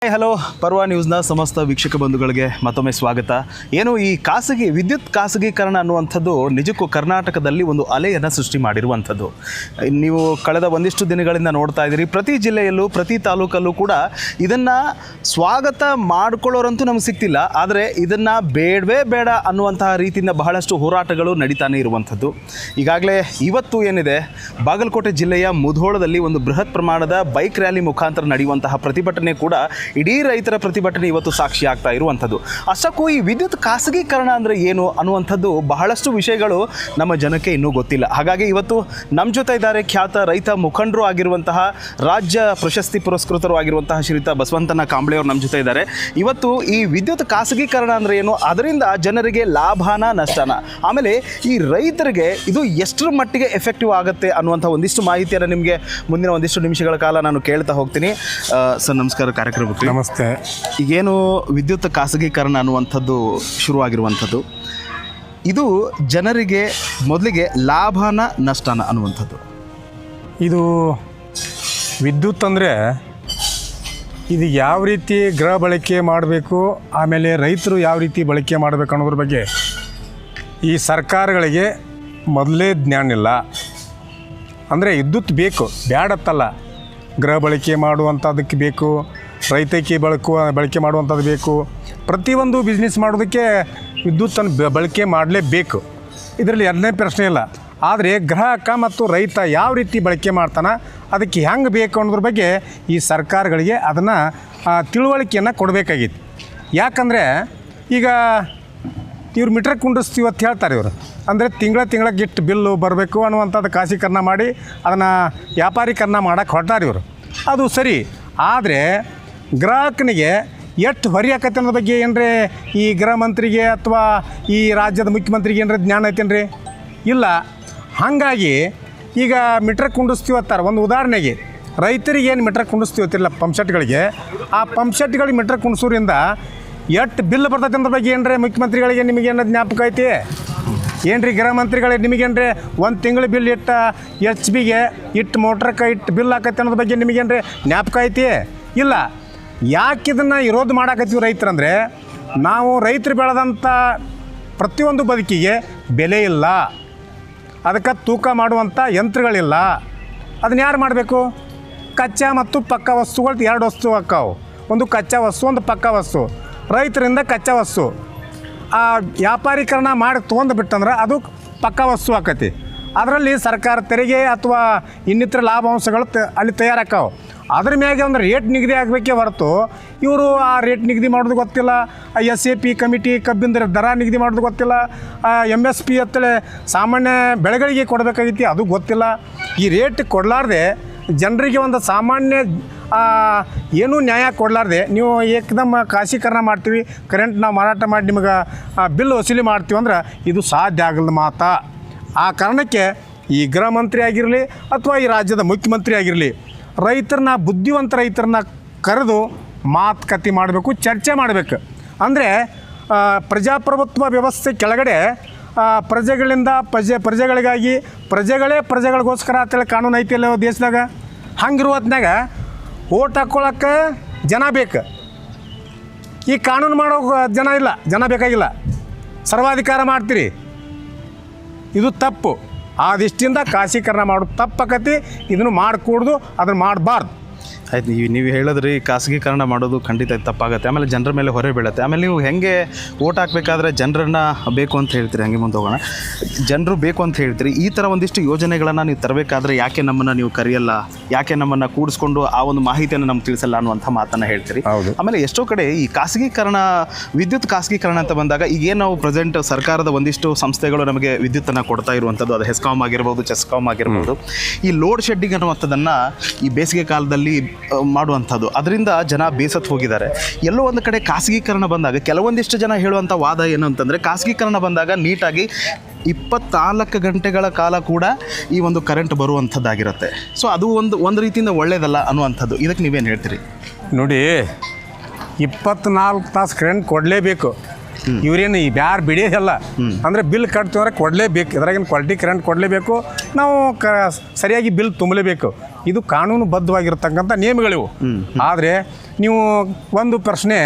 Hi hello ಪರ್ವ ನ್ಯೂಸ್ನ ಸಮಸ್ತ ವೀಕ್ಷಕ ಬಂಧುಗಳಿಗೆ ಮತ್ತೊಮ್ಮೆ ಸ್ವಾಗತ. ಏನು ಈ ವಿದ್ಯುತ್ ಖಾಸಗೀಕರಣ ಅನ್ನುವಂಥದ್ದು ನಿಜಕ್ಕೂ ಕರ್ನಾಟಕದಲ್ಲಿ ಒಂದು ಅಲೆಯನ್ನು ಸೃಷ್ಟಿ ಮಾಡಿರುವಂಥದ್ದು. ನೀವು ಕಳೆದ ಒಂದಿಷ್ಟು ದಿನಗಳಿಂದ ನೋಡ್ತಾ ಇದ್ದೀರಿ, ಪ್ರತಿ ಜಿಲ್ಲೆಯಲ್ಲೂ ಪ್ರತಿ ತಾಲೂಕಲ್ಲೂ ಕೂಡ ಇದನ್ನು ಸ್ವಾಗತ ಮಾಡ್ಕೊಳ್ಳೋರಂತೂ ನಮಗೆ ಸಿಗ್ತಿಲ್ಲ. ಆದರೆ ಇದನ್ನು ಬೇಡವೇ ಬೇಡ ಅನ್ನುವಂತಹ ರೀತಿಯಿಂದ ಬಹಳಷ್ಟು ಹೋರಾಟಗಳು ನಡೀತಾನೆ ಇರುವಂಥದ್ದು. ಈಗಾಗಲೇ ಇವತ್ತು ಏನಿದೆ, ಬಾಗಲಕೋಟೆ ಜಿಲ್ಲೆಯ ಮುಧೋಳದಲ್ಲಿ ಒಂದು ಬೃಹತ್ ಪ್ರಮಾಣದ ಬೈಕ್ ರ್ಯಾಲಿ ಮುಖಾಂತರ ನಡೆಯುವಂತಹ ಪ್ರತಿಭಟನೆ ಕೂಡ ಇಡೀ ರೈತರ ಪ್ರತಿಭಟನೆ ಇವತ್ತು ಸಾಕ್ಷಿ ಆಗ್ತಾ ಇರುವಂಥದ್ದು. ಅಷ್ಟಕ್ಕೂ ಈ ವಿದ್ಯುತ್ ಖಾಸಗೀಕರಣ ಅಂದರೆ ಏನು ಅನ್ನುವಂಥದ್ದು ಬಹಳಷ್ಟು ವಿಷಯಗಳು ನಮ್ಮ ಜನಕ್ಕೆ ಇನ್ನೂ ಗೊತ್ತಿಲ್ಲ. ಹಾಗಾಗಿ ಇವತ್ತು ನಮ್ಮ ಜೊತೆ ಇದ್ದಾರೆ ಖ್ಯಾತ ರೈತ ಮುಖಂಡರು ಆಗಿರುವಂತಹ, ರಾಜ್ಯ ಪ್ರಶಸ್ತಿ ಪುರಸ್ಕೃತರು ಆಗಿರುವಂತಹ ಶ್ರೀಯುತ ಬಸವಂತನ ಕಾಂಬ್ಳೆ ಅವರು ನಮ್ಮ ಜೊತೆ ಇದ್ದಾರೆ. ಇವತ್ತು ಈ ವಿದ್ಯುತ್ ಖಾಸಗೀಕರಣ ಅಂದರೆ ಏನು, ಅದರಿಂದ ಜನರಿಗೆ ಲಾಭನ ನಷ್ಟನ, ಆಮೇಲೆ ಈ ರೈತರಿಗೆ ಇದು ಎಷ್ಟರ ಮಟ್ಟಿಗೆ ಎಫೆಕ್ಟಿವ್ ಆಗುತ್ತೆ ಅನ್ನುವಂಥ ಒಂದಿಷ್ಟು ಮಾಹಿತಿಯನ್ನು ನಿಮಗೆ ಮುಂದಿನ ಒಂದಿಷ್ಟು ನಿಮಿಷಗಳ ಕಾಲ ನಾನು ಕೇಳ್ತಾ ಹೋಗ್ತೀನಿ. ಸರ್ ನಮಸ್ಕಾರ, ಕಾರ್ಯಕ್ರಮಕ್ಕೆ ನಮಸ್ತೆ. ಈಗೇನು ವಿದ್ಯುತ್ ಖಾಸಗೀಕರಣ ಅನ್ನುವಂಥದ್ದು ಶುರುವಾಗಿರುವಂಥದ್ದು, ಇದು ಜನರಿಗೆ ಮೊದಲಿಗೆ ಲಾಭನ ನಷ್ಟನ ಅನ್ನುವಂಥದ್ದು? ಇದು ವಿದ್ಯುತ್ ಅಂದರೆ ಇದು ಯಾವ ರೀತಿ ಗೃಹ ಬಳಕೆ ಮಾಡಬೇಕು, ಆಮೇಲೆ ರೈತರು ಯಾವ ರೀತಿ ಬಳಕೆ ಮಾಡಬೇಕು ಅನ್ನೋದ್ರ ಬಗ್ಗೆ ಈ ಸರ್ಕಾರಗಳಿಗೆ ಮೊದಲೇ ಜ್ಞಾನ ಇಲ್ಲ. ಅಂದರೆ ವಿದ್ಯುತ್ ಬೇಕು, ಬ್ಯಾಡತ್ತಲ್ಲ, ಗೃಹ ಬಳಕೆ ಮಾಡುವಂಥದ್ದಕ್ಕೆ ಬೇಕು, ರೈತಕ್ಕೆ ಬಳಕೆ ಮಾಡುವಂಥದ್ದು ಬೇಕು. ಪ್ರತಿಯೊಂದು ಬಿಸ್ನೆಸ್ ಮಾಡೋದಕ್ಕೆ ವಿದ್ಯುತ್ತನ್ನು ಬಳಕೆ ಮಾಡಲೇಬೇಕು, ಇದರಲ್ಲಿ ಎರಡನೇ ಪ್ರಶ್ನೆ ಇಲ್ಲ. ಆದರೆ ಗ್ರಾಹಕ ಮತ್ತು ರೈತ ಯಾವ ರೀತಿ ಬಳಕೆ ಮಾಡ್ತಾನೆ, ಅದಕ್ಕೆ ಹೆಂಗೆ ಬೇಕು ಅನ್ನೋದ್ರ ಬಗ್ಗೆ ಈ ಸರ್ಕಾರಗಳಿಗೆ ಅದನ್ನು ತಿಳುವಳಿಕೆಯನ್ನು ಕೊಡಬೇಕಾಗಿತ್ತು. ಯಾಕಂದರೆ ಈಗ ಇವ್ರು ಮೀಟ್ರ್ ಕುಂಡಿಸ್ತೀವಿ ಅಂತ ಹೇಳ್ತಾರೆ ಇವರು, ಅಂದರೆ ತಿಂಗಳಿಗೆ ಇಷ್ಟು ಬಿಲ್ಲು ಬರಬೇಕು ಅನ್ನುವಂಥದ್ದು ಖಾಸಗೀಕರಣ ಮಾಡಿ ಅದನ್ನು ವ್ಯಾಪಾರೀಕರಣ ಮಾಡೋಕ್ಕೆ ಹೊರಟಾರೆ ಇವರು. ಅದು ಸರಿ, ಆದರೆ ಗ್ರಾಹಕನಿಗೆ ಎಷ್ಟು ಹೊರೆ ಆಕೈತೆ ಅನ್ನೋದ್ರ ಬಗ್ಗೆ ಏನರೇ ಈ ಗೃಹ ಮಂತ್ರಿಗೆ ಅಥವಾ ಈ ರಾಜ್ಯದ ಮುಖ್ಯಮಂತ್ರಿಗೆ ಏನರ ಜ್ಞಾನ ಐತೇನ್ರಿ? ಇಲ್ಲ. ಹಾಗಾಗಿ ಈಗ ಮೀಟ್ರ್ ಕುಂಡಿಸ್ತೀವತ್ತಾರೆ. ಒಂದು ಉದಾಹರಣೆಗೆ ರೈತರಿಗೆ ಏನು ಮೀಟ್ರ್ ಕುಂಡಿಸ್ತೀವತ್ತಿಲ್ಲ ಪಂಪ್ಸೆಟ್ಗಳಿಗೆ, ಆ ಪಂಪ್ಸೆಟ್ಗಳಿಗೆ ಮೀಟ್ರ್ ಕುಂಡಿಸೋದ್ರಿಂದ ಎಷ್ಟು ಬಿಲ್ ಬರ್ತೈತೆ ಅನ್ನೋದ್ರ ಬಗ್ಗೆ ಏನರೇ ಮುಖ್ಯಮಂತ್ರಿಗಳಿಗೆ ನಿಮಗೇನು ಜ್ಞಾಪಕ ಐತಿ? ಏನ್ರಿ ಗೃಹ ಮಂತ್ರಿಗಳಿಗೆ ನಿಮಗೇನ್ರಿ ಒಂದು ತಿಂಗಳ ಬಿಲ್ ಇಟ್ಟು HP-ಗೆ ಇಟ್ಟು ಮೋಟ್ರಕ್ಕೆ ಇಟ್ಟು ಬಿಲ್ ಹಾಕೈತೆ ಅನ್ನೋದ್ರ ಬಗ್ಗೆ ನಿಮಗೇನ್ರಿ ಜ್ಞಾಪಕ ಐತಿ? ಇಲ್ಲ. ಯಾಕೆ ಇದನ್ನು ವಿರೋಧ ಮಾಡಾಕತ್ತೀವಿ ರೈತರಂದರೆ, ನಾವು ರೈತರು ಬೆಳೆದಂಥ ಪ್ರತಿಯೊಂದು ಬದುಕಿಗೆ ಬೆಲೆ ಇಲ್ಲ, ಅದಕ್ಕೆ ತೂಕ ಮಾಡುವಂಥ ಯಂತ್ರಗಳಿಲ್ಲ. ಅದನ್ನ ಯಾರು ಮಾಡಬೇಕು? ಕಚ್ಚಾ ಮತ್ತು ಪಕ್ಕಾ ವಸ್ತುಗಳು ಎರಡು ವಸ್ತು ಅಕ್ಕಾವು. ಒಂದು ಕಚ್ಚಾ ವಸ್ತು, ಒಂದು ಪಕ್ಕಾ ವಸ್ತು. ರೈತರಿಂದ ಕಚ್ಚಾ ವಸ್ತು ಆ ವ್ಯಾಪಾರೀಕರಣ ಮಾಡಿ ತೊಗೊಂಡ್ಬಿಟ್ಟಂದ್ರೆ ಅದು ಪಕ್ಕಾ ವಸ್ತು ಆಕತಿ. ಅದರಲ್ಲಿ ಸರ್ಕಾರ ತೆರಿಗೆ ಅಥವಾ ಇನ್ನಿತರ ಲಾಭಾಂಶಗಳು ಅಲ್ಲಿ ತಯಾರಾಕಾವು. ಅದ್ರ ಮ್ಯಾಗೆ ಒಂದು ರೇಟ್ ನಿಗದಿ ಆಗಬೇಕೇ ಹೊರತು ಇವರು ಆ ರೇಟ್ ನಿಗದಿ ಮಾಡೋದು ಗೊತ್ತಿಲ್ಲ. SAP ಕಮಿಟಿ ಕಬ್ಬಿನ ದರ ನಿಗದಿ ಮಾಡೋದು ಗೊತ್ತಿಲ್ಲ. MSP ಅಂತೇಳಿ ಸಾಮಾನ್ಯ ಬೆಳೆಗಳಿಗೆ ಕೊಡಬೇಕಾಗಿತ್ತು, ಅದು ಗೊತ್ತಿಲ್ಲ. ಈ ರೇಟ್ ಕೊಡಲಾರ್ದೆ ಜನರಿಗೆ ಒಂದು ಸಾಮಾನ್ಯ ಏನೂ ನ್ಯಾಯ ಕೊಡಲಾರ್ದೆ ನೀವು ಏಕದಮ್ ಖಾಸಗೀಕರಣ ಮಾಡ್ತೀವಿ, ಕರೆಂಟ್ ನಾವು ಮಾರಾಟ ಮಾಡಿ ನಿಮಗೆ ಬಿಲ್ ವಸೂಲಿ ಮಾಡ್ತೀವಿ ಅಂದ್ರೆ ಇದು ಸಾಧ್ಯ ಆಗಲ್ದ ಮಾತಾ. ಆ ಕಾರಣಕ್ಕೆ ಈ ಗೃಹ ಮಂತ್ರಿ ಆಗಿರಲಿ ಅಥವಾ ಈ ರಾಜ್ಯದ ಮುಖ್ಯಮಂತ್ರಿ ಆಗಿರಲಿ, ರೈತರನ್ನ, ಬುದ್ಧಿವಂತ ರೈತರನ್ನ ಕರೆದು ಮಾತುಕತೆ ಮಾಡಬೇಕು, ಚರ್ಚೆ ಮಾಡಬೇಕು. ಅಂದರೆ ಪ್ರಜಾಪ್ರಭುತ್ವ ವ್ಯವಸ್ಥೆ ಕೆಳಗಡೆ ಪ್ರಜೆಗಳಿಂದ ಪ್ರಜೆಗಳಿಗಾಗಿ, ಪ್ರಜೆಗಳಿಗೋಸ್ಕರ ಅಂತೇಳಿ ಕಾನೂನು ಐತಿ ಅಲ್ಲ ದೇಶದಾಗ. ಹಂಗಿರುವ ಹೊತ್ನಾಗ ಓಟ್ ಹಾಕ್ಕೊಳಕ್ಕೆ ಜನ ಬೇಕು, ಈ ಕಾನೂನು ಮಾಡೋ ಜನ ಬೇಕಾಗಿಲ್ಲ. ಸರ್ವಾಧಿಕಾರ ಮಾಡ್ತೀರಿ, ಇದು ತಪ್ಪು. ಆ ದೃಷ್ಟಿಯಿಂದ ಖಾಸಗೀಕರಣ ಮಾಡೋದು ತಪ್ಪಾಕತಿ. ಇದನ್ನು ಮಾಡಿಕೊಡ್ದು, ಅದನ್ನು ಮಾಡಬಾರ್ದು. ಆಯ್ತು, ನೀವು ಹೇಳಿದ್ರಿ ಖಾಸಗೀಕರಣ ಮಾಡೋದು ಖಂಡಿತ ತಪ್ಪಾಗುತ್ತೆ, ಆಮೇಲೆ ಜನರ ಮೇಲೆ ಹೊರೆ ಬೀಳುತ್ತೆ. ಆಮೇಲೆ ನೀವು ಹೆಂಗೆ ಓಟ್ ಹಾಕಬೇಕಾದ್ರೆ ಜನರನ್ನು ಬೇಕು ಅಂತ ಹೇಳ್ತೀರಿ, ಹಂಗೆ ಮುಂದೆ ಹೋಗೋಣ. ಜನರು ಬೇಕು ಅಂತ ಹೇಳ್ತೀರಿ, ಈ ಥರ ಒಂದಿಷ್ಟು ಯೋಜನೆಗಳನ್ನು ನೀವು ತರಬೇಕಾದ್ರೆ ಯಾಕೆ ನಮ್ಮನ್ನು ನೀವು ಕರೆಯಲ್ಲ, ಯಾಕೆ ನಮ್ಮನ್ನು ಕೂಡಿಸ್ಕೊಂಡು ಆ ಒಂದು ಮಾಹಿತಿಯನ್ನು ನಮ್ಗೆ ತಿಳಿಸಲ್ಲ ಅನ್ನುವಂಥ ಮಾತನ್ನು ಹೇಳ್ತೀರಿ. ಹೌದು. ಆಮೇಲೆ ಎಷ್ಟೋ ಕಡೆ ಈ ವಿದ್ಯುತ್ ಖಾಸಗೀಕರಣ ಅಂತ ಬಂದಾಗ ಈಗೇನು ನಾವು ಪ್ರೆಸೆಂಟ್ ಸರ್ಕಾರದ ಒಂದಿಷ್ಟು ಸಂಸ್ಥೆಗಳು ನಮಗೆ ವಿದ್ಯುತ್ತನ್ನು ಕೊಡ್ತಾ ಇರುವಂಥದ್ದು, ಅದು ಹೆಸ್ಕಾಮ್ ಆಗಿರ್ಬೋದು, ಚೆಸ್ಕಾಮ್ ಆಗಿರ್ಬೋದು, ಈ ಲೋಡ್ ಶೆಡ್ಡಿಂಗ್ ಅನ್ನುವಂಥದ್ದನ್ನು ಈ ಬೇಸಿಗೆ ಕಾಲದಲ್ಲಿ ಮಾಡುವಂಥದ್ದು, ಅದರಿಂದ ಜನ ಬೇಸತ್ತು ಹೋಗಿದ್ದಾರೆ. ಎಲ್ಲೋ ಒಂದು ಕಡೆ ಖಾಸಗೀಕರಣ ಬಂದಾಗ ಕೆಲವೊಂದಿಷ್ಟು ಜನ ಹೇಳುವಂಥ ವಾದ ಏನು ಅಂತಂದರೆ, ಖಾಸಗೀಕರಣ ಬಂದಾಗ ನೀಟಾಗಿ 24 ಗಂಟೆಗಳ ಕಾಲ ಕೂಡ ಈ ಒಂದು ಕರೆಂಟ್ ಬರುವಂಥದ್ದಾಗಿರುತ್ತೆ. ಸೊ ಅದು ಒಂದು ರೀತಿಯಿಂದ ಒಳ್ಳೆಯದಲ್ಲ ಅನ್ನುವಂಥದ್ದು. ಇದಕ್ಕೆ ನೀವೇನು ಹೇಳ್ತೀರಿ? ನೋಡಿ, 24 ತಾಸು ಕರೆಂಟ್ ಕೊಡಲೇಬೇಕು. ಇವರೇನು ಈ ಬ್ಯಾರು ಬಿಡೋದಲ್ಲ, ಅಂದರೆ ಬಿಲ್ ಕಟ್ತೀವಂದ್ರೆ ಕೊಡಲೇಬೇಕು. ಇದ್ರಾಗಿನ ಕ್ವಾಲಿಟಿ ಕರೆಂಟ್ ಕೊಡಲೇಬೇಕು, ನಾವು ಸರಿಯಾಗಿ ಬಿಲ್ ತುಂಬಲೇಬೇಕು. ಇದು ಕಾನೂನುಬದ್ಧವಾಗಿರ್ತಕ್ಕಂಥ ನಿಯಮಗಳಿವು. ಆದರೆ ನೀವು ಒಂದು ಪ್ರಶ್ನೆ,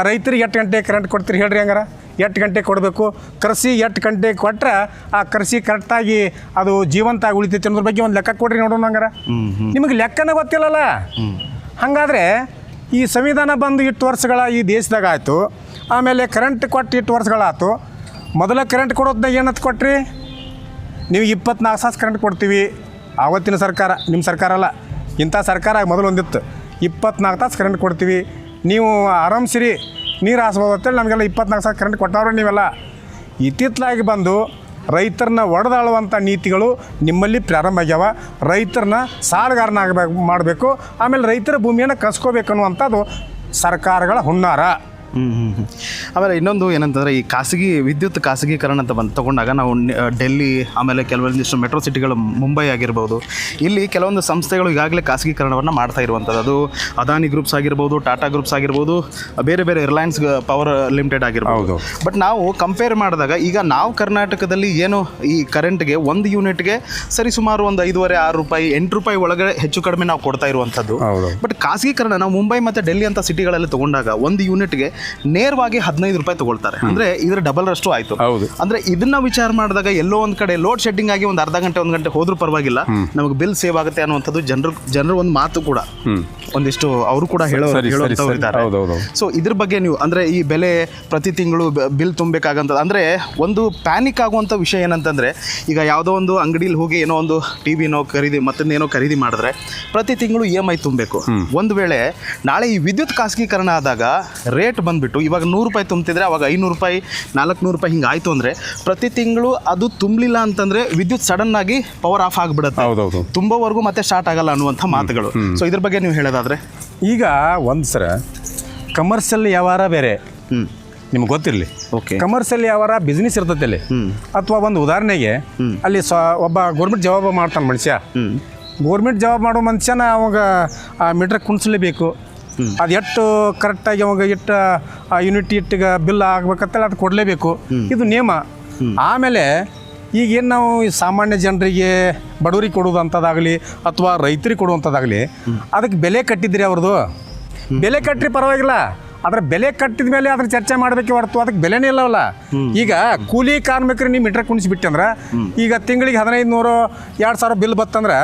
ರೈತರಿಗೆ 8 ಗಂಟೆ ಕರೆಂಟ್ ಕೊಡ್ತೀರಿ ಹೇಳ್ರಿ, ಹಂಗಾರ 8 ಗಂಟೆ ಕೊಡಬೇಕು, ಕೃಷಿ 8 ಗಂಟೆ ಕೊಟ್ಟರೆ ಆ ಕೃಷಿ ಕರೆಕ್ಟಾಗಿ ಅದು ಜೀವಂತ ಆಗಿ ಉಳಿತೈತಿ ಅನ್ನೋದ್ರ ಬಗ್ಗೆ ಒಂದು ಲೆಕ್ಕ ಕೊಡ್ರಿ ನೋಡೋಣ ಹಂಗಾರ. ನಿಮಗೆ ಲೆಕ್ಕನೇ ಗೊತ್ತಿಲ್ಲಲ್ಲ. ಹಾಗಾದರೆ ಈ ಸಂವಿಧಾನ ಬಂದು 8 ವರ್ಷಗಳ ಈ ದೇಶದಾಗ ಆಯಿತು, ಆಮೇಲೆ ಕರೆಂಟ್ ಕೊಟ್ಟು 8 ವರ್ಷಗಳಾಯ್ತು. ಮೊದಲ ಕರೆಂಟ್ ಕೊಡೋದ್ನಾಗ ಏನಂತ ಕೊಟ್ರಿ ನೀವು? 24 ತಾಸು ಕರೆಂಟ್ ಕೊಡ್ತೀವಿ. ಆವತ್ತಿನ ಸರ್ಕಾರ, ನಿಮ್ಮ ಸರ್ಕಾರ ಅಲ್ಲ, ಇಂಥ ಸರ್ಕಾರ ಮೊದಲು ಒಂದಿತ್ತು. 24 ತಾಸು ಕರೆಂಟ್ ಕೊಡ್ತೀವಿ, ನೀವು ಆರಾಮ್ಸಿರಿ ನೀರು ಹಾಸ್ಬೋದು ಅಂತೇಳಿ ನಮಗೆಲ್ಲ 24 ತಾಸು ಕರೆಂಟ್ ಕೊಟ್ಟವ್ರೆ ನೀವೆಲ್ಲ. ಇತ್ತಿತ್ತಲಾಗಿ ಬಂದು ರೈತರನ್ನ ಒಡೆದಾಳುವಂಥ ನೀತಿಗಳು ನಿಮ್ಮಲ್ಲಿ ಪ್ರಾರಂಭ ಆಗ್ಯಾವ. ರೈತರನ್ನ ಮಾಡಬೇಕು, ಆಮೇಲೆ ರೈತರ ಭೂಮಿಯನ್ನು ಕಸ್ಕೋಬೇಕು ಅನ್ನುವಂಥದ್ದು ಸರ್ಕಾರಗಳ ಹುನ್ನಾರ. ಆಮೇಲೆ ಇನ್ನೊಂದು ಏನಂತಂದರೆ, ಈ ವಿದ್ಯುತ್ ಖಾಸಗೀಕರಣ ಅಂತ ತಗೊಂಡಾಗ ನಾವು ಡೆಲ್ಲಿ, ಆಮೇಲೆ ಕೆಲವೊಂದಿಷ್ಟು ಮೆಟ್ರೋ ಸಿಟಿಗಳು, ಮುಂಬೈ ಆಗಿರ್ಬೋದು, ಇಲ್ಲಿ ಕೆಲವೊಂದು ಸಂಸ್ಥೆಗಳು ಈಗಾಗಲೇ ಖಾಸಗೀಕರಣವನ್ನು ಮಾಡ್ತಾ ಇರುವಂಥದ್ದು. ಅದು ಅದಾನಿ ಗ್ರೂಪ್ಸ್ ಆಗಿರ್ಬೋದು, ಟಾಟಾ ಗ್ರೂಪ್ಸ್ ಆಗಿರ್ಬೋದು, ಬೇರೆ ಬೇರೆ ರಿಲಯನ್ಸ್ ಪವರ್ ಲಿಮಿಟೆಡ್ ಆಗಿರ್ಬೋದು. ಬಟ್ ನಾವು ಕಂಪೇರ್ ಮಾಡಿದಾಗ ಈಗ ನಾವು ಕರ್ನಾಟಕದಲ್ಲಿ ಏನು ಈ ಕರೆಂಟ್ಗೆ 1 ಯೂನಿಟ್ಗೆ ಸರಿಸುಮಾರು ಒಂದು 5.5-6 ರೂಪಾಯಿ, 8 ರೂಪಾಯಿ ಒಳಗಡೆ ಹೆಚ್ಚು ಕಡಿಮೆ ನಾವು ಕೊಡ್ತಾ ಇರುವಂಥದ್ದು. ಬಟ್ ಖಾಸಗೀಕರಣ ನಾವು ಮುಂಬೈ ಮತ್ತು ಡೆಲ್ಲಿ ಅಂತ ಸಿಟಿಗಳಲ್ಲಿ ತಗೊಂಡಾಗ 1 ಯೂನಿಟ್ಗೆ ನೇರವಾಗಿ 15 ರೂಪಾಯಿ ತಗೊಳ್ತಾರೆ. ಅಂದ್ರೆ ಇದರ ಡಬಲ್ ರಷ್ಟು ಆಯ್ತು. ಅಂದ್ರೆ ಇದನ್ನ ವಿಚಾರ ಮಾಡಿದಾಗ ಎಲ್ಲೋ ಒಂದ್ ಕಡೆ ಲೋಡ್ ಶೆಡ್ಡಿಂಗ್ ಆಗಿ ಒಂದು ಅರ್ಧ ಗಂಟೆ 1 ಗಂಟೆ ಹೋದ್ರೂ ಪರವಾಗಿಲ್ಲ, ನಮಗೆ ಬಿಲ್ ಸೇವ್ ಆಗುತ್ತೆ ಅನ್ನುವಂಥದ್ದು ಜನರ ಒಂದು ಮಾತು ಕೂಡ ಒಂದಿಷ್ಟು ಅವರು ಕೂಡ ಹೇಳೋರಿದ್ದಾರೆ. ಸೊ ಇದ್ರ ಬಗ್ಗೆ ನೀವು ಅಂದ್ರೆ ಈ ಬೆಲೆ ಪ್ರತಿ ತಿಂಗಳು ಬಿಲ್ ತುಂಬಬೇಕಾಗಂತ ಅಂದ್ರೆ ಒಂದು ಪ್ಯಾನಿಕ್ ಆಗುವಂಥ ವಿಷಯ ಏನಂತಂದ್ರೆ, ಈಗ ಯಾವುದೋ ಒಂದು ಅಂಗಡಿಲಿ ಹೋಗಿ ಏನೋ ಒಂದು ಟಿವಿನೋ ಮತ್ತೊಂದೇನೋ ಖರೀದಿ ಮಾಡಿದ್ರೆ ಪ್ರತಿ ತಿಂಗಳು EMI ತುಂಬಬೇಕು. ಒಂದು ವೇಳೆ ನಾಳೆ ಈ ವಿದ್ಯುತ್ ಖಾಸಗೀಕರಣ ಆದಾಗ ರೇಟ್ ಬಂದ್ಬಿಟ್ಟು ಇವಾಗ 100 ರೂಪಾಯಿ ತುಂಬ್ತಿದ್ರೆ ಅವಾಗ 500 ರೂಪಾಯಿ 400 ರೂಪಾಯಿ ಹಿಂಗೆ ಆಯಿತು ಅಂದರೆ ಪ್ರತಿ ತಿಂಗಳು ಅದು ತುಂಬಲಿಲ್ಲ ಅಂತಂದರೆ ವಿದ್ಯುತ್ ಸಡನ್ ಆಗಿ ಪವರ್ ಆಫ್ ಆಗಿಬಿಡುತ್ತೆ. ತುಂಬವರೆಗೂ ಮತ್ತೆ ಸ್ಟಾರ್ಟ್ ಆಗಲ್ಲ ಅನ್ನುವಂಥ ಮಾತುಗಳು. ಸೊ ಇದ್ರ ಬಗ್ಗೆ ನೀವು ಹೇಳೋದಾದರೆ, ಈಗ ಒಂದು ಸರ ಕಮರ್ಷಿಯಲ್ ವ್ಯವಹಾರ ಬೇರೆ, ನಿಮ್ಗೆ ಗೊತ್ತಿರಲಿ. ಕಮರ್ಷಿಯಲ್ ವ್ಯವಹಾರ ಬಿಸ್ನೆಸ್ ಇರ್ತೈತೆ ಅಲ್ಲಿ. ಅಥವಾ ಒಂದು ಉದಾಹರಣೆಗೆ ಅಲ್ಲಿ ಒಬ್ಬ ಗೌರ್ಮೆಂಟ್ ಜವಾಬ್ ಮಾಡ್ತಾನೆ ಮನುಷ್ಯ. ಗೌರ್ಮೆಂಟ್ ಜವಾಬ್ ಮಾಡೋ ಮನುಷ್ಯನ ಅವಾಗ ಆ ಮೀಟ್ರ್ ಕುಣಿಸ್ಲೇಬೇಕು. ಅದು ಎಷ್ಟು ಕರೆಕ್ಟಾಗಿ ಅವಾಗ ಎಷ್ಟು ಯೂನಿಟ್ ಇಟ್ಟಿಗೆ ಬಿಲ್ ಆಗ್ಬೇಕಂತೇಳಿ ಅದು ಕೊಡಲೇಬೇಕು. ಇದು ನಿಯಮ. ಆಮೇಲೆ ಈಗೇನು ನಾವು ಈ ಸಾಮಾನ್ಯ ಜನರಿಗೆ ಬಡವರಿಗೆ ಕೊಡೋದಂಥದ್ದಾಗಲಿ ಅಥವಾ ರೈತರಿಗೆ ಕೊಡುವಂಥದ್ದಾಗಲಿ ಅದಕ್ಕೆ ಬೆಲೆ ಕಟ್ಟಿದ್ರಿ ಅವ್ರದ್ದು. ಬೆಲೆ ಕಟ್ಟ್ರಿ ಪರವಾಗಿಲ್ಲ, ಅದರ ಬೆಲೆ ಕಟ್ಟಿದ ಮೇಲೆ ಅದ್ರ ಚರ್ಚೆ ಮಾಡಬೇಕೆ ಹೊರತು ಅದಕ್ಕೆ ಬೆಲೆನೇ ಇಲ್ಲವಲ್ಲ. ಈಗ ಕೂಲಿ ಕಾರ್ಮಿಕರು ನೀವು ಮೀಟ್ರ್ ಕುಣಿಸ್ಬಿಟ್ಟು ಅಂದ್ರೆ ಈಗ ತಿಂಗಳಿಗೆ 1500-2000 ಬಿಲ್ ಬತ್ತಂದ್ರೆ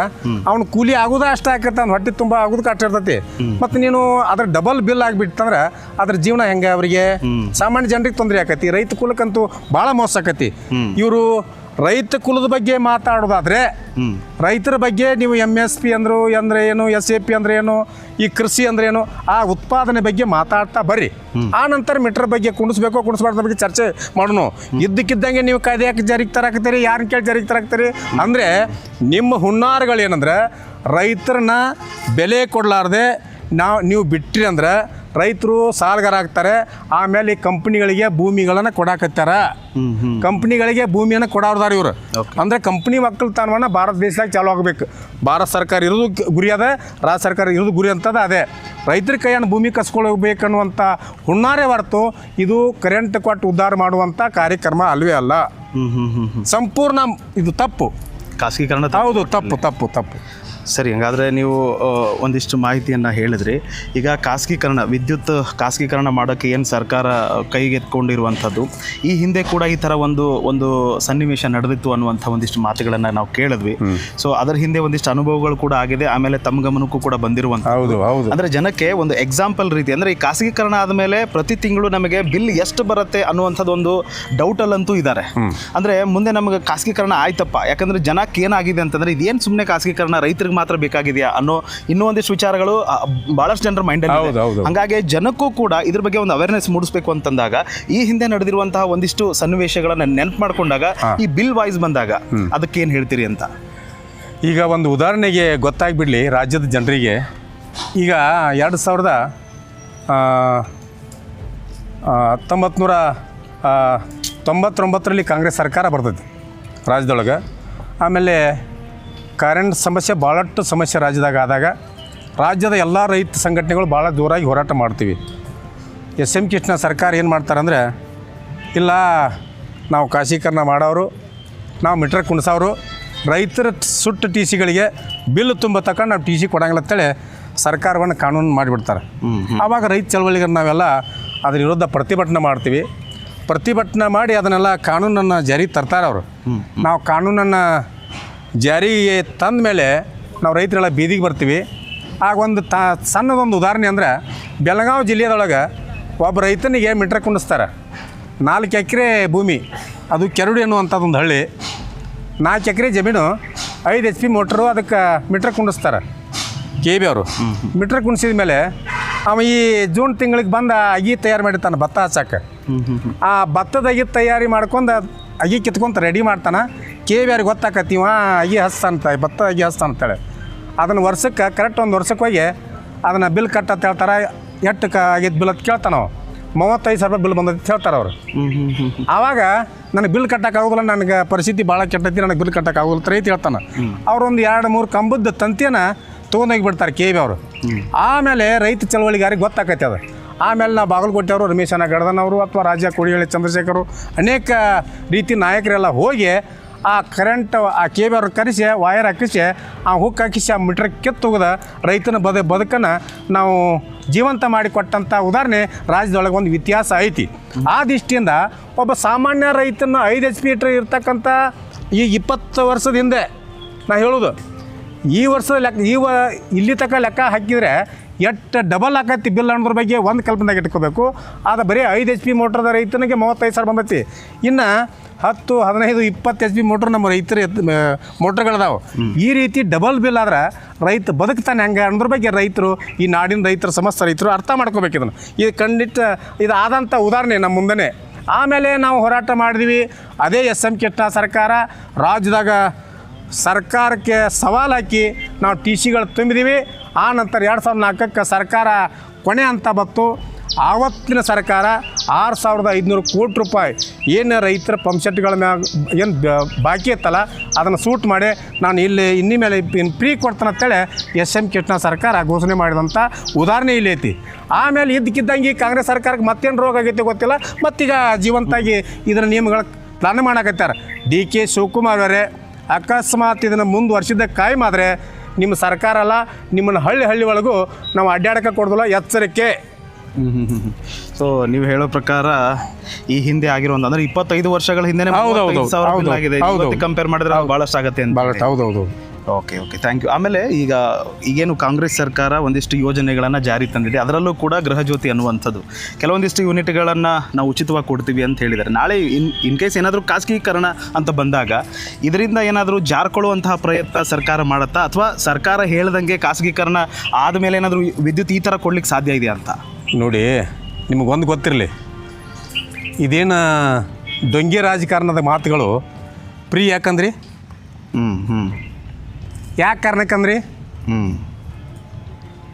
ಅವ್ನು ಕೂಲಿ ಆಗೋದ ಅಷ್ಟೇ ಆಕತ್ತೆ, ಅವ್ನು ಹೊಟ್ಟೆ ತುಂಬ ಆಗೋದಕ್ಕೆ ಅಷ್ಟು ಇರ್ತೈತಿ. ಮತ್ತು ನೀನು ಅದ್ರ ಡಬಲ್ ಬಿಲ್ ಆಗಿಬಿಟ್ಟಂದ್ರೆ ಅದ್ರ ಜೀವನ ಹೆಂಗೆ ಅವರಿಗೆ? ಸಾಮಾನ್ಯ ಜನರಿಗೆ ತೊಂದರೆ ಆಕತಿ, ರೈತ ಕುಲಕ್ಕಂತೂ ಭಾಳ ಮೋಸ ಆಕತಿ. ಇವರು ರೈತ ಕುಲದ ಬಗ್ಗೆ ಮಾತಾಡೋದಾದ್ರೆ ರೈತರ ಬಗ್ಗೆ ನೀವು MSP ಅಂದ್ರೆ ಏನು, SAP ಅಂದ್ರೆ ಏನು, ಈ ಕೃಷಿ ಅಂದ್ರೆ ಏನು, ಆ ಉತ್ಪಾದನೆ ಬಗ್ಗೆ ಮಾತಾಡ್ತಾ ಬರ್ರಿ. ಆ ನಂತರ ಮೀಟರ್ ಬಗ್ಗೆ ಕುಣಿಸ್ಬಾರ್ದ್ರ ಬಗ್ಗೆ ಚರ್ಚೆ ಮಾಡೋಣ. ಇದ್ದಕ್ಕಿದ್ದಂಗೆ ನೀವು ಕಾಯ್ದೆ ಯಾಕೆ ಜಾರಿಗೆ ತರಾಕತ್ತೀರಿ, ಯಾರನ್ನ ಕೇಳಿ ಜಾರಿಗೆ ತರಾಕ್ತೀರಿ ಅಂದರೆ ನಿಮ್ಮ ಹುನ್ನಾರಗಳೇನಂದ್ರೆ ರೈತರನ್ನ ಬೆಲೆ ಕೊಡಲಾರ್ದೆ ನೀವು ಬಿಟ್ಟಿರಿ ಅಂದ್ರೆ ರೈತರು ಸಾಲಗಾರ ಆಗ್ತಾರೆ. ಆಮೇಲೆ ಕಂಪ್ನಿಗಳಿಗೆ ಭೂಮಿಗಳನ್ನು ಕೊಡಾಕತ್ತಾರ. ಕಂಪ್ನಿಗಳಿಗೆ ಭೂಮಿಯನ್ನು ಕೊಡೋದಾರ ಇವರು. ಅಂದರೆ ಕಂಪ್ನಿ ಒಕ್ಕಲ್ತನವನ್ನು ಭಾರತ ದೇಶದಾಗ ಚಾಲು ಆಗಬೇಕು. ಭಾರತ ಸರ್ಕಾರ ಇರೋದು ಗುರಿ ಅದ, ರಾಜ್ಯ ಸರ್ಕಾರ ಇರೋದು ಗುರಿ ಅಂತದ ಅದೇ. ರೈತರ ಕೈಯನ್ನು ಭೂಮಿ ಕಸ್ಕೊಳ್ಬೇಕನ್ನುವಂಥ ಹುನ್ನಾರೇ ಹೊರತು ಇದು ಕರೆಂಟ್ ಕೊಟ್ಟು ಉದ್ಧಾರ ಮಾಡುವಂಥ ಕಾರ್ಯಕ್ರಮ ಅಲ್ವೇ ಅಲ್ಲ. ಸಂಪೂರ್ಣ ಇದು ತಪ್ಪು. ಖಾಸಗೀಕರಣ ಹೌದು, ತಪ್ಪು. ಸರಿ, ಹಾಗಾದರೆ ನೀವು ಒಂದಿಷ್ಟು ಮಾಹಿತಿಯನ್ನು ಹೇಳಿದ್ರಿ. ಈಗ ವಿದ್ಯುತ್ ಖಾಸಗೀಕರಣ ಮಾಡೋಕ್ಕೆ ಏನು ಸರ್ಕಾರ ಕೈಗೆತ್ಕೊಂಡಿರುವಂಥದ್ದು, ಈ ಹಿಂದೆ ಕೂಡ ಈ ಥರ ಒಂದು ಸನ್ನಿವೇಶ ನಡೆದಿತ್ತು ಅನ್ನುವಂಥ ಒಂದಿಷ್ಟು ಮಾತುಗಳನ್ನು ನಾವು ಕೇಳಿದ್ವಿ. ಸೊ ಅದರ ಹಿಂದೆ ಒಂದಿಷ್ಟು ಅನುಭವಗಳು ಕೂಡ ಆಗಿದೆ, ಆಮೇಲೆ ತಮ್ಮ ಗಮನಕ್ಕೂ ಕೂಡ ಬಂದಿರುವಂಥದ್ದು. ಅಂದರೆ ಜನಕ್ಕೆ ಒಂದು ಎಕ್ಸಾಂಪಲ್ ರೀತಿ, ಅಂದರೆ ಈ ಖಾಸಗೀಕರಣ ಆದಮೇಲೆ ಪ್ರತಿ ತಿಂಗಳು ನಮಗೆ ಬಿಲ್ ಎಷ್ಟು ಬರುತ್ತೆ ಅನ್ನುವಂಥದ್ದು ಒಂದು ಡೌಟಲ್ಲಂತೂ ಇದ್ದಾರೆ. ಅಂದರೆ ಮುಂದೆ ನಮಗೆ ಖಾಸಗೀಕರಣ ಆಯ್ತಪ್ಪ, ಯಾಕಂದರೆ ಜನಕ್ಕೆ ಏನಾಗಿದೆ ಅಂತಂದರೆ ಇದೇನು ಸುಮ್ಮನೆ ಖಾಸಗೀಕರಣ ರೈತರಿಗೆ ಮಾತ್ರ ಬೇಕಾಗಿದೆಯಾ ಅನ್ನೋ ಇನ್ನೂ ಒಂದಿಷ್ಟು ವಿಚಾರಗಳು ಬಹಳಷ್ಟು ಜನರ ಮೈಂಡಲ್ಲಿ. ಹಾಗಾಗಿ ಜನಕ್ಕೂ ಕೂಡ ಇದ್ರ ಬಗ್ಗೆ ಒಂದು ಅವೇರ್ನೆಸ್ ಮೂಡಿಸಬೇಕು ಅಂತಂದಾಗ ಈ ಹಿಂದೆ ನಡೆದಿರುವಂತಹ ಒಂದಿಷ್ಟು ಸನ್ನಿವೇಶಗಳನ್ನ ನೆನಪು ಮಾಡ್ಕೊಂಡಾಗ ಈ ಬಿಲ್ ವಾಯ್ಸ್ ಬಂದಾಗ ಅದಕ್ಕೆ ಏನು ಹೇಳ್ತೀರಿ ಅಂತ. ಈಗ ಒಂದು ಉದಾಹರಣೆಗೆ ಗೊತ್ತಾಗ್ಬಿಡ್ಲಿ ರಾಜ್ಯದ ಜನರಿಗೆ. ಈಗ 1999ರಲ್ಲಿ ಕಾಂಗ್ರೆಸ್ ಸರ್ಕಾರ ಬರ್ತೈತಿ ರಾಜ್ಯದೊಳಗೆ. ಆಮೇಲೆ ಕರೆಂಟ್ ಸಮಸ್ಯೆ ಭಾಳಷ್ಟು ಸಮಸ್ಯೆ ರಾಜ್ಯದಾಗ ಆದಾಗ ರಾಜ್ಯದ ಎಲ್ಲ ರೈತ ಸಂಘಟನೆಗಳು ಭಾಳ ಜೋರಾಗಿ ಹೋರಾಟ ಮಾಡ್ತೀವಿ. SM ಕೃಷ್ಣ ಸರ್ಕಾರ ಏನು ಮಾಡ್ತಾರೆ ಅಂದರೆ, ಇಲ್ಲ ನಾವು ಖಾಸಗೀಕರಣ ಮಾಡೋರು, ನಾವು ಮೀಟ್ರ್ ಕುಣಿಸೋರು, ರೈತರ ಸುಟ್ಟ TCಗಳಿಗೆ ಬಿಲ್ ತುಂಬ ತಗೊಂಡು ನಾವು TC ಕೊಡಂಗಿಲ್ಲ ಅಂತೇಳಿ ಸರ್ಕಾರವನ್ನು ಕಾನೂನು ಮಾಡಿಬಿಡ್ತಾರೆ. ಆವಾಗ ರೈತ ಚಳವಳಿಗರು ನಾವೆಲ್ಲ ಅದ್ರ ವಿರುದ್ಧ ಪ್ರತಿಭಟನೆ ಮಾಡ್ತೀವಿ. ಪ್ರತಿಭಟನೆ ಮಾಡಿ ಅದನ್ನೆಲ್ಲ ಕಾನೂನನ್ನು ಜಾರಿಗೆ ತರ್ತಾರೆ ಅವರು. ನಾವು ಕಾನೂನನ್ನು ಜಾರಿಗೆ ತಂದ ಮೇಲೆ ನಾವು ರೈತರೆಲ್ಲ ಬೀದಿಗೆ ಬರ್ತೀವಿ. ಆಗ ಒಂದು ಸಣ್ಣದೊಂದು ಉದಾಹರಣೆ ಅಂದರೆ ಬೆಳಗಾವಿ ಜಿಲ್ಲೆಯೊಳಗೆ ಒಬ್ಬ ರೈತನಿಗೆ ಮೀಟ್ರ್ ಕುಂಡಿಸ್ತಾರೆ. 4 ಎಕರೆ ಭೂಮಿ, ಅದು ಕೆರಡು ಎನ್ನುವಂಥದ್ದೊಂದು ಹಳ್ಳಿ. 4 ಎಕರೆ ಜಮೀನು, 5 HP ಮೋಟ್ರು ಅದಕ್ಕೆ ಮೀಟ್ರ್ ಕುಂಡಿಸ್ತಾರೆ KB ಅವರು. ಮೀಟ್ರ್ ಕುಣಿಸಿದ ಮೇಲೆ ಅವ ಈ ಜೂನ್ ತಿಂಗಳಿಗೆ ಬಂದು ಅಗಿ ತಯಾರು ಮಾಡಿರ್ತಾನೆ ಭತ್ತ ಹಚ್ಚಕ್ಕೆ. ಆ ಭತ್ತದ ಅಗಿ ತಯಾರಿ ಮಾಡ್ಕೊಂಡು ಅಗಿ ಕಿತ್ಕೊಂತ ರೆಡಿ ಮಾಡ್ತಾನೆ. KB ಅವ್ರಿಗೆ ಗೊತ್ತಾಕತ್ತೀವ ಅಗಿ ಹಚ್ತಾನಂತ, ಭತ್ತ ಅಗಿ ಹಚ್ತಾನಂತೇಳಿ ಅದನ್ನು ವರ್ಷಕ್ಕೆ ಕರೆಕ್ಟ್ ಒಂದು ವರ್ಷಕ್ಕೆ ಹೋಗಿ ಅದನ್ನು ಬಿಲ್ ಕಟ್ಟಂತ ಹೇಳ್ತಾರೆ. ಎಷ್ಟು ಆಗಿದ್ದು ಬಿಲ್ ಅಂತ ಕೇಳ್ತಾನೆ ನಾವು. 35,000 ರೂಪಾಯಿ ಬಿಲ್ ಬಂದೈತೆ ಹೇಳ್ತಾರೆ ಅವರು. ಆವಾಗ ನನಗೆ ಬಿಲ್ ಕಟ್ಟೋಕ್ಕಾಗೋದಿಲ್ಲ, ನನಗೆ ಪರಿಸ್ಥಿತಿ ಭಾಳ ಕೆಟ್ಟೈತಿ, ನನಗೆ ಬಿಲ್ ಕಟ್ಟೋಕ್ಕಾಗೋಲ್ಲ ರೈತ ಹೇಳ್ತಾನೆ. ಅವರೊಂದು 2-3 ಕಂಬದ ತಂತಿಯನ್ನು ತೊಗೊಂಡೋಗಿ ಬಿಡ್ತಾರೆ KB ಅವರು. ಆಮೇಲೆ ರೈತ ಚಳವಳಿಗಾರಿಗೆ ಗೊತ್ತಾಕೈತೆ ಅದು. ಆಮೇಲೆ ನಾವು ಬಾಗಲಕೋಟೆ ಅವರು, ರಮೇಶ್ ಗಡದನವರು ಅಥವಾ ರಾಜ ಕೋಡಿಹಳ್ಳಿ ಚಂದ್ರಶೇಖರು, ಅನೇಕ ರೀತಿ ನಾಯಕರೆಲ್ಲ ಹೋಗಿ ಆ ಕರೆಂಟ್ ಆ KB ಅವ್ರು ಕರೆಸಿ ವಯರ್ ಹಾಕಿಸಿ ಆ ಹುಕ್ ಹಾಕಿಸಿ ಆ ಮೀಟ್ರ್ ಕಿತ್ತೋಗದ ರೈತನ ಬದುಕನ್ನು ನಾವು ಜೀವಂತ ಮಾಡಿಕೊಟ್ಟಂಥ ಉದಾಹರಣೆ ರಾಜ್ಯದೊಳಗೆ ಒಂದು ವ್ಯತ್ಯಾಸ ಐತಿ. ಆ ದೃಷ್ಟಿಯಿಂದ ಒಬ್ಬ ಸಾಮಾನ್ಯ ರೈತನ 5 HP ಇರ್ತಕ್ಕಂಥ ಈ 20 ವರ್ಷದ ಹಿಂದೆ ನಾ ಹೇಳೋದು, ಈ ವರ್ಷದ ಲೆಕ್ಕ ಇಲ್ಲಿ ತನಕ ಲೆಕ್ಕ ಹಾಕಿದರೆ ಎಷ್ಟು ಡಬಲ್ ಆಕೈತಿ ಬಿಲ್ ಅನ್ನೋದ್ರ ಬಗ್ಗೆ ಒಂದು ಕಲ್ಪನೆಗೆ ಇಟ್ಕೋಬೇಕು. ಅದು ಬರೀ 5 HP ಮೋಟ್ರದ ರೈತನಿಗೆ 35,000 ಬಂದೈತಿ. ಇನ್ನು 10, 15, 20 HP ಮೋಟ್ರ್ ನಮ್ಮ ರೈತರ ಮೋಟ್ರ್ಗಳದಾವೆ. ಈ ರೀತಿ ಡಬಲ್ ಬಿಲ್ ಆದ್ರೆ ರೈತ ಬದುಕ್ತಾನೆ ಹೆಂಗೆ ಅನ್ನೋದ್ರ ಬಗ್ಗೆ ರೈತರು, ಈ ನಾಡಿನ ರೈತರ ಸಮಸ್ತ ರೈತರು ಅರ್ಥ ಮಾಡ್ಕೋಬೇಕು. ಇದನ್ನು ಇದು ಖಂಡಿತ ಇದು ಆದಂಥ ಉದಾಹರಣೆ ನಮ್ಮ ಮುಂದೆ. ಆಮೇಲೆ ನಾವು ಹೋರಾಟ ಮಾಡಿದ್ವಿ. ಅದೇ SM ಕೃಷ್ಣ ಸರ್ಕಾರ ರಾಜ್ಯದಾಗ ಸರ್ಕಾರಕ್ಕೆ ಸವಾಲು ಹಾಕಿ ನಾವು TCಗಳು ತುಂಬಿದ್ದೀವಿ. ಆ ನಂತರ 2004ಕ್ಕೆ ಸರ್ಕಾರ ಕೊನೆ ಅಂತ ಬಂತು. ಆವತ್ತಿನ ಸರ್ಕಾರ 6,500 ಕೋಟಿ ರೂಪಾಯಿ ಏನು ರೈತರ ಪಂಪ್ಸೆಟ್ಗಳ ಮ್ಯಾಗ ಏನು ಬಾಕಿ ಇತ್ತಲ್ಲ ಅದನ್ನು ಸೂಟ್ ಮಾಡಿ ನಾನು ಇನ್ನಿ ಮೇಲೆ ಫ್ರೀ ಕೊಡ್ತಾನೆ ಅಂತೇಳಿ SM ಕೃಷ್ಣ ಸರ್ಕಾರ ಘೋಷಣೆ ಮಾಡಿದಂಥ ಉದಾಹರಣೆ ಇಲ್ಲಿ ಐತಿ. ಆಮೇಲೆ ಇದ್ದಕ್ಕಿದ್ದಂಗೆ ಕಾಂಗ್ರೆಸ್ ಸರ್ಕಾರಕ್ಕೆ ಮತ್ತೇನು ರೋಗ ಆಗೈತೆ ಗೊತ್ತಿಲ್ಲ, ಮತ್ತೀಗ ಜೀವಂತಾಗಿ ಇದರ ನಿಯಮಗಳ ಪ್ಲಾನ್ ಮಾಡಕತ್ತಾರೆ. DK ಶಿವಕುಮಾರ್ ಅವರೇ, ಅಕಸ್ಮಾತ್ ಇದನ್ನು ಮುಂದುವರ್ಸಿದ್ದ ಕಾಯಮಾದರೆ ನಿಮ್ಮ ಸರ್ಕಾರ ಅಲ್ಲ, ನಿಮ್ಮನ್ನು ಹಳ್ಳಿ ಒಳಗೂ ನಾವು ಅಡ್ಡಾಡಕ್ಕೆ ಕೊಡೋದಿಲ್ಲ, ಎಚ್ಚರಿಕೆ. ಸೊ ನೀವು ಹೇಳೋ ಪ್ರಕಾರ ಈ ಹಿಂದೆ ಆಗಿರೋ ಅಂದ್ರೆ 25 ವರ್ಷಗಳ ಹಿಂದೆ ಕಂಪೇರ್ ಮಾಡಿದ್ರೆ ಭಾಳಷ್ಟು ಆಗುತ್ತೆ ಅಂತ. ಹೌದೌದು. Okay, thank you. ಆಮೇಲೆ ಈಗೇನು ಕಾಂಗ್ರೆಸ್ ಸರ್ಕಾರ ಒಂದಿಷ್ಟು ಯೋಜನೆಗಳನ್ನು ಜಾರಿ ತಂದಿದೆ, ಅದರಲ್ಲೂ ಕೂಡ ಗೃಹಜ್ಯೋತಿ ಅನ್ನುವಂಥದ್ದು ಕೆಲವೊಂದಿಷ್ಟು ಯೂನಿಟ್ಗಳನ್ನು ನಾವು ಉಚಿತವಾಗಿ ಕೊಡ್ತೀವಿ ಅಂತ ಹೇಳಿದ್ದಾರೆ. ನಾಳೆ ಇನ್ ಕೇಸ್ ಏನಾದರೂ ಖಾಸಗೀಕರಣ ಅಂತ ಬಂದಾಗ ಇದರಿಂದ ಏನಾದರೂ ಜಾರ್ಕೊಳ್ಳುವಂತಹ ಪ್ರಯತ್ನ ಸರ್ಕಾರ ಮಾಡುತ್ತಾ, ಅಥವಾ ಸರ್ಕಾರ ಹೇಳ್ದಂಗೆ ಖಾಸಗೀಕರಣ ಆದಮೇಲೆ ಏನಾದರೂ ವಿದ್ಯುತ್ ಈ ಥರ ಕೊಡ್ಲಿಕ್ಕೆ ಸಾಧ್ಯ ಇದೆಯಾ ಅಂತ? ನೋಡಿ, ನಿಮಗೊಂದು ಗೊತ್ತಿರಲಿ, ಇದೇನು ದೊಂಗೆ ರಾಜಕಾರಣದ ಮಾತುಗಳು ಫ್ರೀ ಯಾಕಂದ್ರಿ? ಯಾಕೆ ಕಾರಣಕ್ಕಂದ್ರಿ?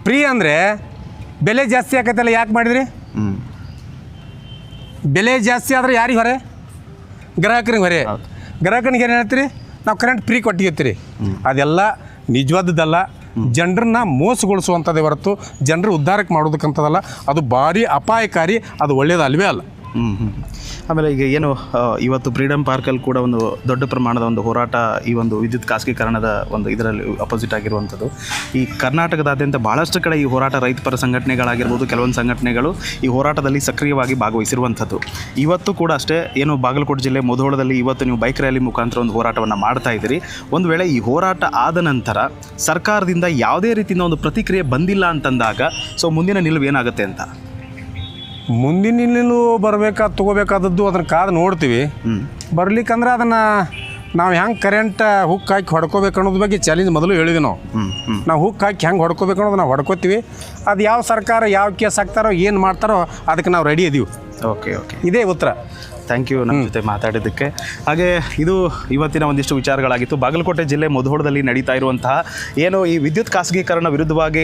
ಫ್ರೀ ಅಂದರೆ ಬೆಲೆ ಜಾಸ್ತಿ ಆಕತ್ತಲ್ಲ, ಯಾಕೆ ಮಾಡಿದ್ರಿ? ಬೆಲೆ ಜಾಸ್ತಿ ಆದರೆ ಯಾರಿಗೆ ಹೊರೆ? ಗ್ರಾಹಕರಿಗೆ ಹೊರೆ. ಗ್ರಾಹಕನಿಗೆ ಏನು ಹೇಳ್ತೀರಿ? ನಾವು ಕರೆಂಟ್ ಫ್ರೀ ಕೊಟ್ಟಿರ್ತೀರಿ. ಅದೆಲ್ಲ ನಿಜವಾದದ್ದಲ್ಲ, ಜನರನ್ನ ಮೋಸಗೊಳಿಸುವಂಥದ್ದೇ ಹೊರತು ಜನರ ಉದ್ಧಾರಕ್ಕೆ ಮಾಡೋದಕ್ಕಂಥದ್ದಲ್ಲ. ಅದು ಭಾರಿ ಅಪಾಯಕಾರಿ, ಅದು ಒಳ್ಳೆಯದು ಅಲ್ವೇ ಅಲ್ಲ. ಆಮೇಲೆ ಈಗ ಏನು ಇವತ್ತು ಫ್ರೀಡಮ್ ಪಾರ್ಕಲ್ಲಿ ಕೂಡ ಒಂದು ದೊಡ್ಡ ಪ್ರಮಾಣದ ಒಂದು ಹೋರಾಟ ಈ ಒಂದು ವಿದ್ಯುತ್ ಖಾಸಗೀಕರಣದ ಒಂದು ಇದರಲ್ಲಿ ಅಪೋಸಿಟ್ ಆಗಿರುವಂಥದ್ದು. ಈ ಕರ್ನಾಟಕದಾದ್ಯಂತ ಭಾಳಷ್ಟು ಕಡೆ ಈ ಹೋರಾಟ ರೈತಪರ ಸಂಘಟನೆಗಳಾಗಿರ್ಬೋದು, ಕೆಲವೊಂದು ಸಂಘಟನೆಗಳು ಈ ಹೋರಾಟದಲ್ಲಿ ಸಕ್ರಿಯವಾಗಿ ಭಾಗವಹಿಸಿರುವಂಥದ್ದು. ಇವತ್ತು ಕೂಡ ಅಷ್ಟೇ, ಏನು ಬಾಗಲಕೋಟೆ ಜಿಲ್ಲೆ ಮುಧೋಳದಲ್ಲಿ ಇವತ್ತು ನೀವು ಬೈಕ್ ರ್ಯಾಲಿ ಮುಖಾಂತರ ಒಂದು ಹೋರಾಟವನ್ನು ಮಾಡ್ತಾ ಇದ್ದೀರಿ. ಒಂದು ವೇಳೆ ಈ ಹೋರಾಟ ಆದ ನಂತರ ಸರ್ಕಾರದಿಂದ ಯಾವುದೇ ರೀತಿಯಿಂದ ಒಂದು ಪ್ರತಿಕ್ರಿಯೆ ಬಂದಿಲ್ಲ ಅಂತಂದಾಗ ಸೊ ಮುಂದಿನ ನಿಲುವು ಏನಾಗುತ್ತೆ ಅಂತ? ಮುಂದಿನ ನಿಲುವು ತೊಗೋಬೇಕಾದದ್ದು ಅದನ್ನು ಕಾದು ನೋಡ್ತೀವಿ. ಬರ್ಲಿಕ್ಕಂದ್ರೆ ಅದನ್ನು ನಾವು ಹೆಂಗೆ ಕರೆಂಟ್ ಹುಕ್ ಹಾಕಿ ಹೊಡ್ಕೋಬೇಕು ಅನ್ನೋದ್ರ ಬಗ್ಗೆ ಚಾಲೆಂಜ್ ಮೊದಲು ಹೇಳಿದ್ವಿ. ನಾವು ಹುಕ್ ಹಾಕಿ ಹೆಂಗೆ ಹೊಡ್ಕೋಬೇಕು ಅನ್ನೋದು ನಾವು ಹೊಡ್ಕೋತೀವಿ. ಅದು ಯಾವ ಸರ್ಕಾರ ಯಾವ ಕೇಸ್ ಹಾಕ್ತಾರೋ ಏನು ಮಾಡ್ತಾರೋ ಅದಕ್ಕೆ ನಾವು ರೆಡಿ ಇದೀವಿ. ಓಕೆ, ಇದೇ ಉತ್ತರ. ಥ್ಯಾಂಕ್ ಯು ನಮ್ಮ ಜೊತೆ ಮಾತಾಡಿದ್ದಕ್ಕೆ. ಹಾಗೆ ಇದು ಇವತ್ತಿನ ಒಂದಿಷ್ಟು ವಿಚಾರಗಳಾಗಿತ್ತು. ಬಾಗಲಕೋಟೆ ಜಿಲ್ಲೆ ಮುಧೋಳದಲ್ಲಿ ನಡೀತಾ ಇರುವಂತಹ ಏನು ಈ ವಿದ್ಯುತ್ ಖಾಸಗೀಕರಣ ವಿರುದ್ಧವಾಗಿ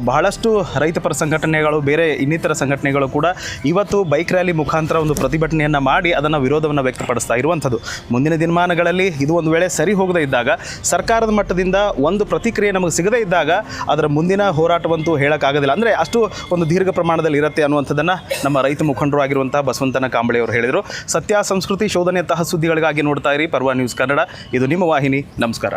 ಬಹಳಷ್ಟು ರೈತಪರ ಸಂಘಟನೆಗಳು, ಬೇರೆ ಇನ್ನಿತರ ಸಂಘಟನೆಗಳು ಕೂಡ ಇವತ್ತು ಬೈಕ್ ರ್ಯಾಲಿ ಮುಖಾಂತರ ಒಂದು ಪ್ರತಿಭಟನೆಯನ್ನು ಮಾಡಿ ಅದನ್ನು ವಿರೋಧವನ್ನು ವ್ಯಕ್ತಪಡಿಸ್ತಾ ಇರುವಂಥದ್ದು. ಮುಂದಿನ ದಿನಮಾನಗಳಲ್ಲಿ ಇದು ಒಂದು ವೇಳೆ ಸರಿ ಹೋಗದೇ ಇದ್ದಾಗ, ಸರ್ಕಾರದ ಮಟ್ಟದಿಂದ ಒಂದು ಪ್ರತಿಕ್ರಿಯೆ ನಮಗೆ ಸಿಗದೇ ಇದ್ದಾಗ ಅದರ ಮುಂದಿನ ಹೋರಾಟವಂತೂ ಹೇಳೋಕ್ಕಾಗೋದಿಲ್ಲ. ಅಂದರೆ ಅಷ್ಟು ಒಂದು ದೀರ್ಘ ಪ್ರಮಾಣದಲ್ಲಿ ಇರುತ್ತೆ ಅನ್ನುವಂಥದ್ದನ್ನು ನಮ್ಮ ರೈತ ಮುಖಂಡರು ಆಗಿರುವಂಥ ಬಸವಂತನ ಕಾಂಬಳೆ ಅವರು ಹೇಳಿದರು. ಸತ್ಯ ಸಂಸ್ಕೃತಿ ಶೋಧನೆಯಂತಹ ಸುದ್ದಿಗಳಿಗಾಗಿ ನೋಡ್ತಾ ಇರಿ ಪರ್ವ ನ್ಯೂಸ್ ಕನ್ನಡ. ಇದು ನಿಮ್ಮ ವಾಹಿನಿ. ನಮಸ್ಕಾರ.